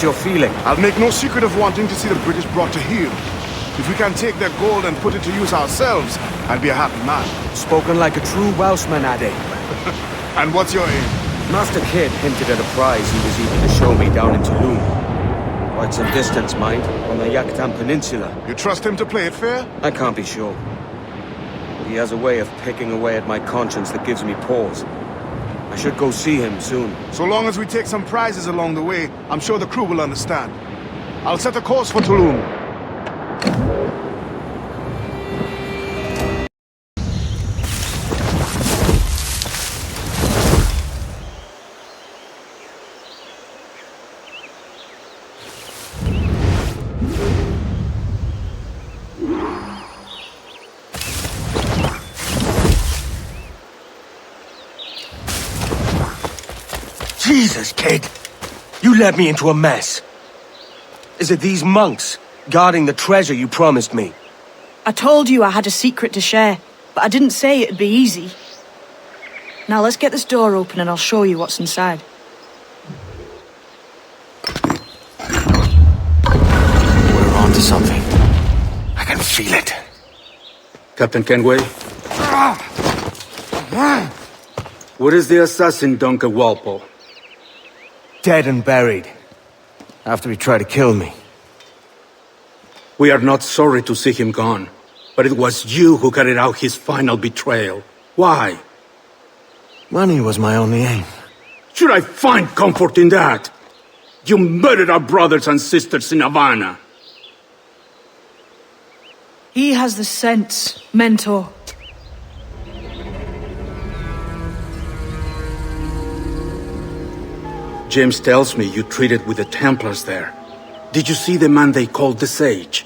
What's your feeling? I'll make no secret of wanting to see the British brought to heel. If we can take their gold and put it to use ourselves, I'd be a happy man. Spoken like a true Welshman, Ade. And what's your aim? Master Kidd hinted at a prize he was eager to show me down in Tulum. Quite some distance, mind, on the Yucatan Peninsula. You trust him to play it fair? I can't be sure. He has a way of picking away at my conscience that gives me pause. I should go see him soon. So long as we take some prizes along the way, I'm sure the crew will understand. I'll set a course for Tulum. Jesus, Kidd! You led me into a mess. Is it these monks guarding the treasure you promised me? I told you I had a secret to share, but I didn't say it'd be easy. Now let's get this door open and I'll show you what's inside. We're on to something. I can feel it. Captain Kenway? Where is the assassin, Duncan Walpole? Dead and buried. After he tried to kill me. We are not sorry to see him gone, but it was you who carried out his final betrayal. Why? Money was my only aim. Should I find comfort in that? You murdered our brothers and sisters in Havana. He has the sense, Mentor. James tells me you treated with the Templars there. Did you see the man they called the Sage?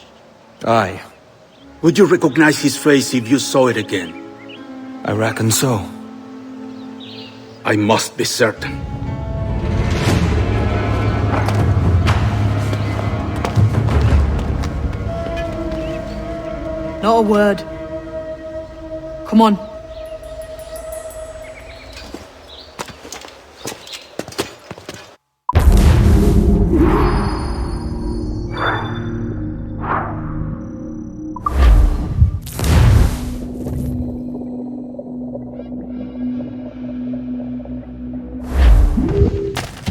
Aye. Would you recognize his face if you saw it again? I reckon so. I must be certain. Not a word. Come on.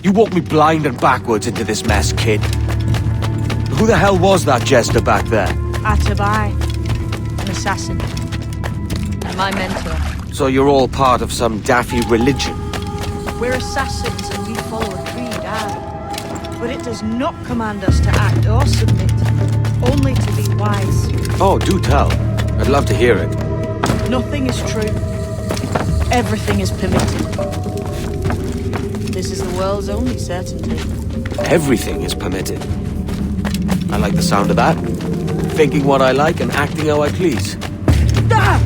You walked me blind and backwards into this mess, Kidd. Who the hell was that jester back there? Atabai, an assassin. And my mentor. So you're all part of some daffy religion? We're assassins and we follow a creed, aye. But it does not command us to act or submit. Only to be wise. Oh, do tell. I'd love to hear it. Nothing is true. Everything is permitted. This is the world's only certainty. Everything is permitted. I like the sound of that. Thinking what I like and acting how I please. Ah!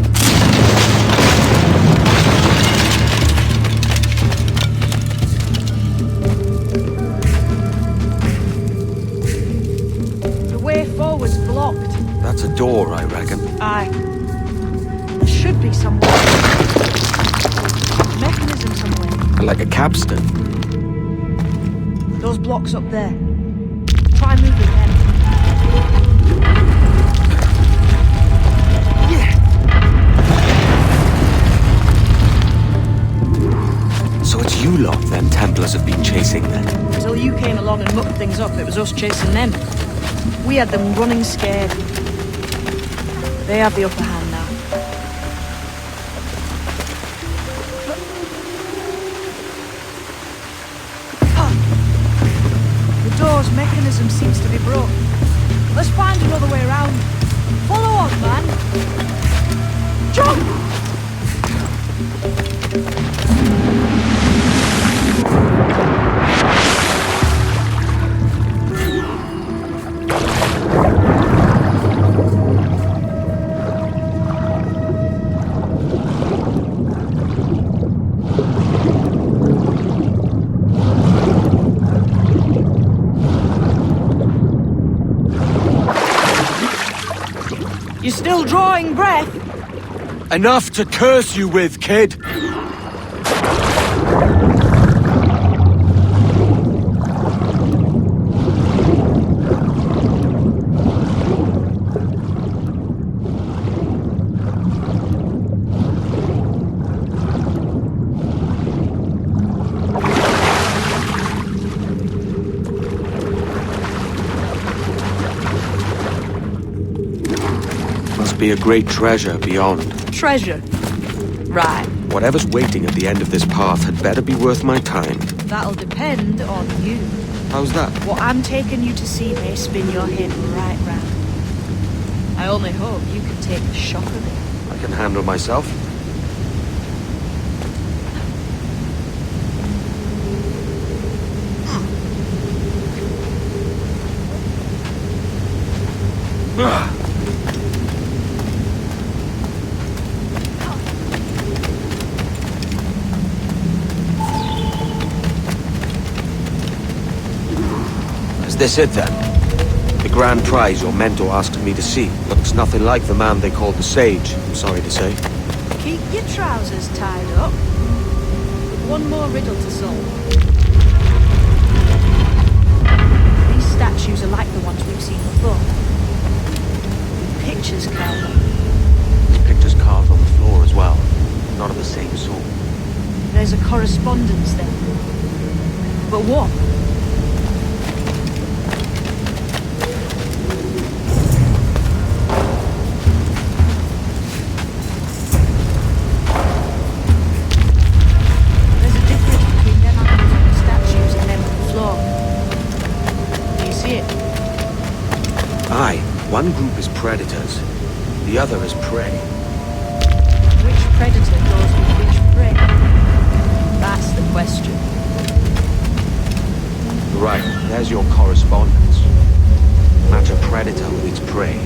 The way forward's blocked. That's a door, I reckon. Aye. There should be some mechanism somewhere. Like a capstan. Those blocks up there. Try moving them. So it's you lot them Templars have been chasing then? Until you came along and mucked things up, it was us chasing them. We had them running scared. They have the upper hand now. The door's mechanism seems to be broke. Let's find another way around. Follow on, man. Jump! You're still drawing breath? Enough to curse you with, Kidd! must be a great treasure beyond. Treasure. Right. Whatever's waiting at the end of this path had better be worth my time. That'll depend on you. How's that? What I'm taking you to see may spin your head right round. I only hope you can take the shock of it. I can handle myself. Is this it then? The grand prize your mentor asked me to see. Looks nothing like the man they called the Sage, I'm sorry to say. Keep your trousers tied up. One more riddle to solve. These statues are like the ones we've seen before. With pictures carved on them. There's pictures carved on the floor as well. Not of the same sort. There's a correspondence there. But what? There's a difference between them animals on the statues and them on the floor. Do you see it? Aye, one group is predators, the other is prey. Which predator goes with which prey? That's the question. Right, there's your correspondence. Match a predator with its prey.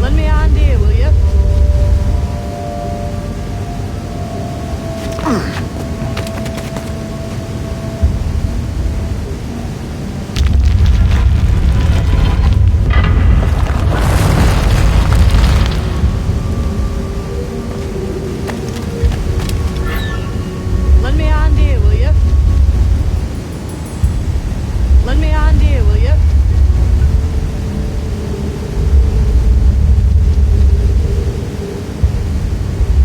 Lend me a hand here, will you? Lend me a hand here, will you? Lend me a hand here, will you?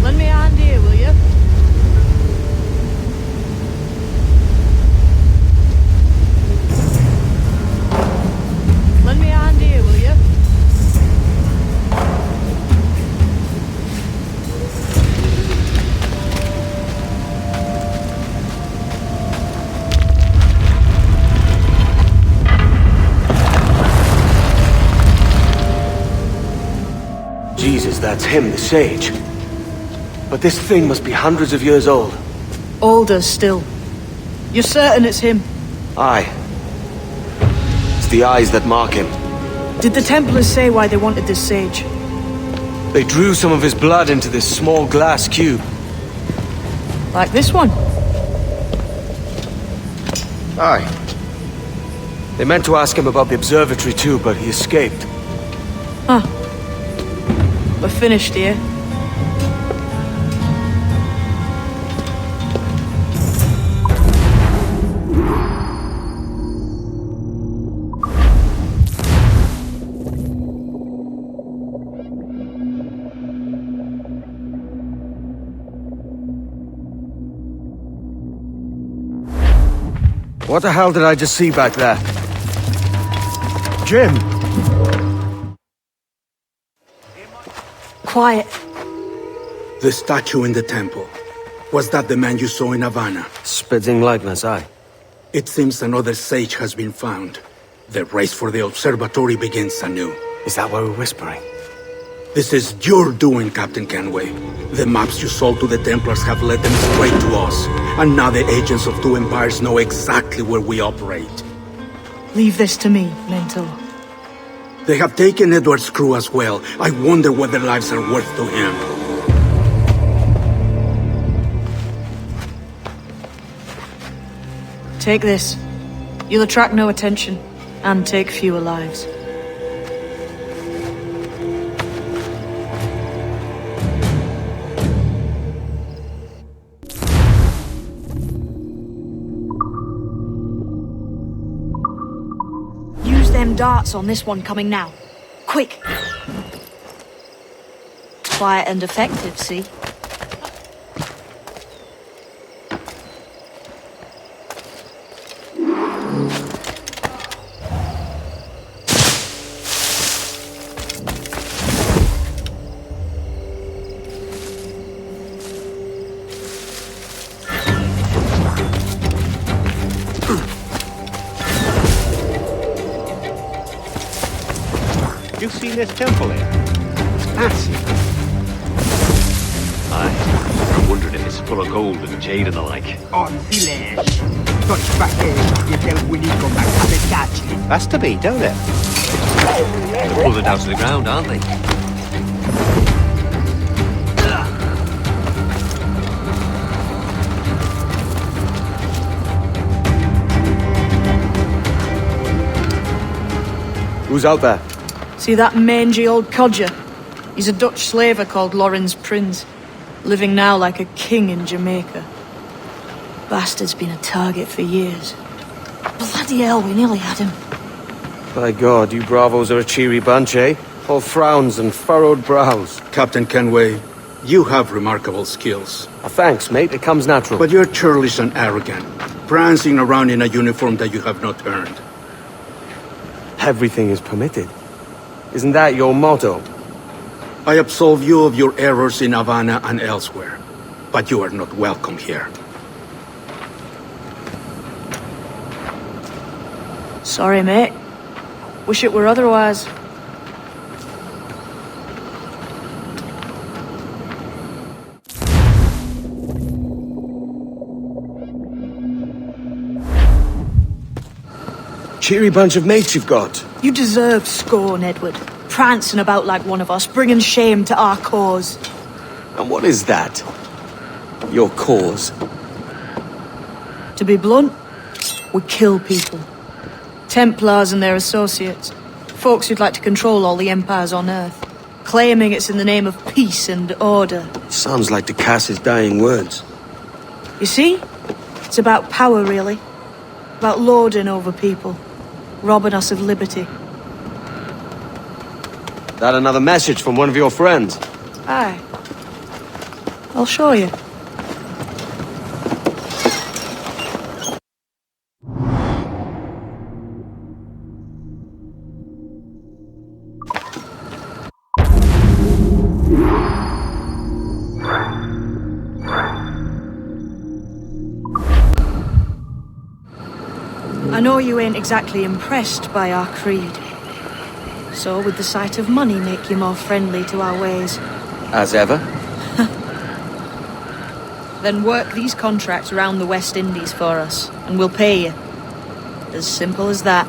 Lend me a hand here, will you? Lend me a hand here, will you? Jesus, that's him, the Sage. But this thing must be hundreds of years old. Older still. You're certain it's him? Aye. It's the eyes that mark him. Did the Templars say why they wanted this sage? They drew some of his blood into this small glass cube. Like this one? Aye. They meant to ask him about the observatory too, but he escaped. Huh. We're finished here. What the hell did I just see back there? Jim! Quiet. The statue in the temple. Was that the man you saw in Havana? Spitting likeness, aye. It seems another sage has been found. The race for the observatory begins anew. Is that why we're whispering? This is your doing, Captain Kenway. The maps you sold to the Templars have led them straight to us. And now the agents of two empires know exactly where we operate. Leave this to me, Mentor. They have taken Edward's crew as well. I wonder what their lives are worth to him. Take this. You'll attract no attention, and take fewer lives. Use them darts on this one coming now. Quick! Quiet and effective, see? You've seen this temple here? It's massive. Aye. I'm wondering if it's full of gold and jade and the like. On village. Touch back here, you tell Winnie come back to the catch. Has to be, don't it? They're pulling it down to the ground, aren't they? Who's out there? See that mangy old codger? He's a Dutch slaver called Lorenz Prins, living now like a king in Jamaica. Bastard's been a target for years. Bloody hell, we nearly had him. By God, you bravos are a cheery bunch, eh? All frowns and furrowed brows. Captain Kenway, you have remarkable skills. Thanks, mate. It comes natural. But you're churlish and arrogant, prancing around in a uniform that you have not earned. Everything is permitted. Isn't that your motto? I absolve you of your errors in Havana and elsewhere, but you are not welcome here. Sorry, mate. Wish it were otherwise. Cheery bunch of mates you've got. You deserve scorn, Edward. Prancing about like one of us, bringing shame to our cause. And what is that? Your cause? To be blunt, we kill people. Templars and their associates. Folks who'd like to control all the empires on Earth. Claiming it's in the name of peace and order. Sounds like Ducass's dying words. You see? It's about power, really. About lording over people. Robbing us of liberty. That another message from one of your friends? Aye. I'll show you. I know you ain't exactly impressed by our creed. So would the sight of money make you more friendly to our ways? As ever. Then work these contracts around the West Indies for us, and we'll pay you. As simple as that.